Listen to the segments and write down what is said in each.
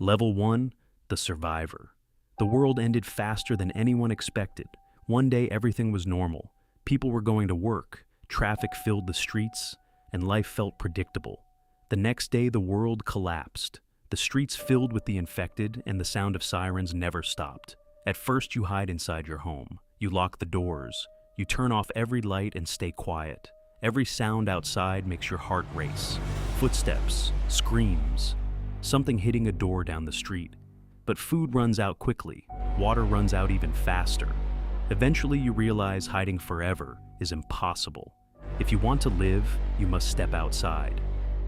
Level 1, the survivor. The world ended faster than anyone expected. One day everything was normal. People were going to work, traffic filled the streets, and life felt predictable. The next day the world collapsed. The streets filled with the infected, and the sound of sirens never stopped. At first you hide inside your home. You lock the doors. You turn off every light and stay quiet. Every sound outside makes your heart race. Footsteps, screams, something hitting a door down the street. But food runs out quickly. Water runs out even faster. Eventually you realize hiding forever is impossible. If you want to live, you must step outside.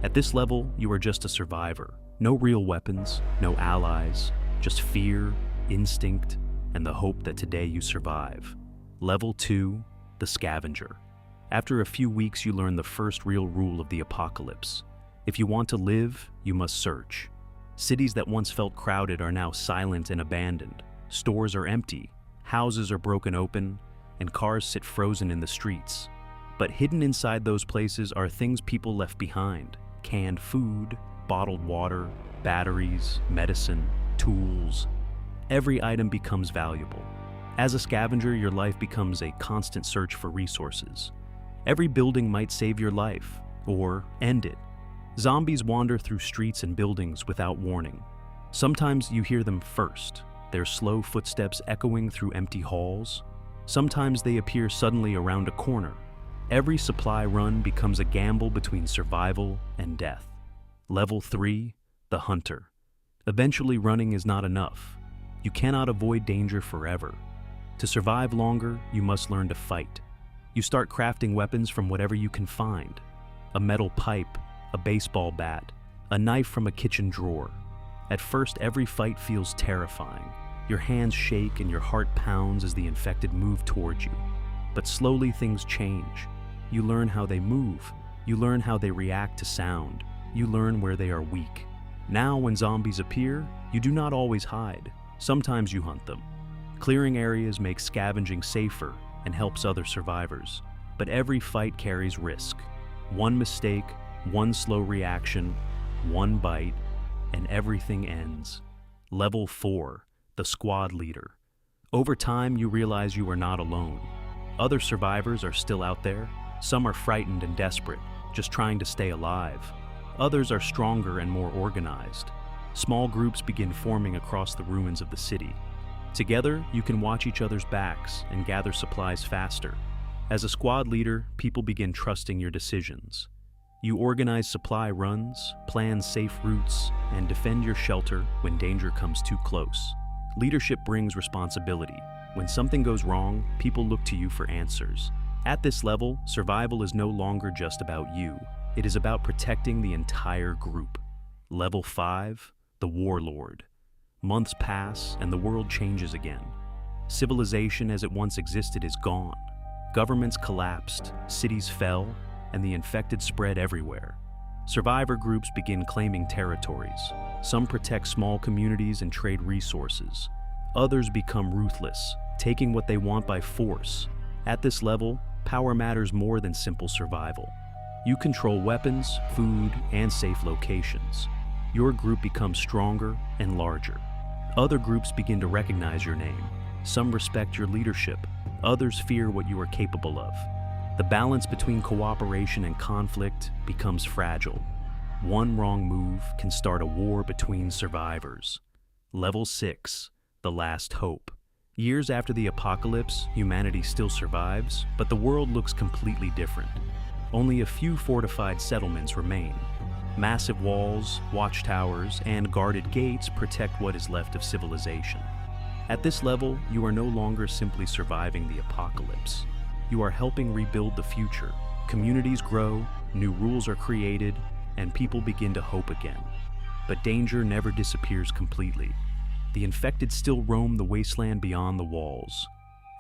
At this level, you are just a survivor. No real weapons, no allies, just fear, instinct, and the hope that today you survive. Level 2, the scavenger. After a few weeks, you learn the first real rule of the apocalypse. If you want to live, you must search. Cities that once felt crowded are now silent and abandoned. Stores are empty, houses are broken open, and cars sit frozen in the streets. But hidden inside those places are things people left behind: canned food, bottled water, batteries, medicine, tools. Every item becomes valuable. As a scavenger, your life becomes a constant search for resources. Every building might save your life, or end it. Zombies wander through streets and buildings without warning. Sometimes you hear them first, their slow footsteps echoing through empty halls. Sometimes they appear suddenly around a corner. Every supply run becomes a gamble between survival and death. Level 3, the hunter. Eventually, running is not enough. You cannot avoid danger forever. To survive longer, you must learn to fight. You start crafting weapons from whatever you can find: a metal pipe, a baseball bat, a knife from a kitchen drawer. At first, every fight feels terrifying. Your hands shake and your heart pounds as the infected move towards you. But slowly things change. You learn how they move. You learn how they react to sound. You learn where they are weak. Now, when zombies appear, you do not always hide. Sometimes you hunt them. Clearing areas makes scavenging safer and helps other survivors. But every fight carries risk. One mistake, one slow reaction, one bite, and everything ends. Level 4, the squad leader. Over time, you realize you are not alone. Other survivors are still out there. Some are frightened and desperate, just trying to stay alive. Others are stronger and more organized. Small groups begin forming across the ruins of the city. Together, you can watch each other's backs and gather supplies faster. As a squad leader, people begin trusting your decisions. You organize supply runs, plan safe routes, and defend your shelter when danger comes too close. Leadership brings responsibility. When something goes wrong, people look to you for answers. At this level, survival is no longer just about you. It is about protecting the entire group. Level 5, the warlord. Months pass and the world changes again. Civilization as it once existed is gone. Governments collapsed, cities fell, and the infected spread everywhere. Survivor groups begin claiming territories. Some protect small communities and trade resources. Others become ruthless, taking what they want by force. At this level, power matters more than simple survival. You control weapons, food, and safe locations. Your group becomes stronger and larger. Other groups begin to recognize your name. Some respect your leadership. Others fear what you are capable of. The balance between cooperation and conflict becomes fragile. One wrong move can start a war between survivors. Level 6, the last hope. Years after the apocalypse, humanity still survives, but the world looks completely different. Only a few fortified settlements remain. Massive walls, watchtowers, and guarded gates protect what is left of civilization. At this level, you are no longer simply surviving the apocalypse. You are helping rebuild the future. Communities grow, new rules are created, and people begin to hope again. But danger never disappears completely. The infected still roam the wasteland beyond the walls.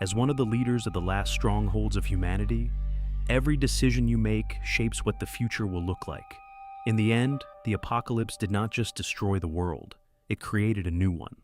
As one of the leaders of the last strongholds of humanity, every decision you make shapes what the future will look like. In the end, the apocalypse did not just destroy the world, it created a new one.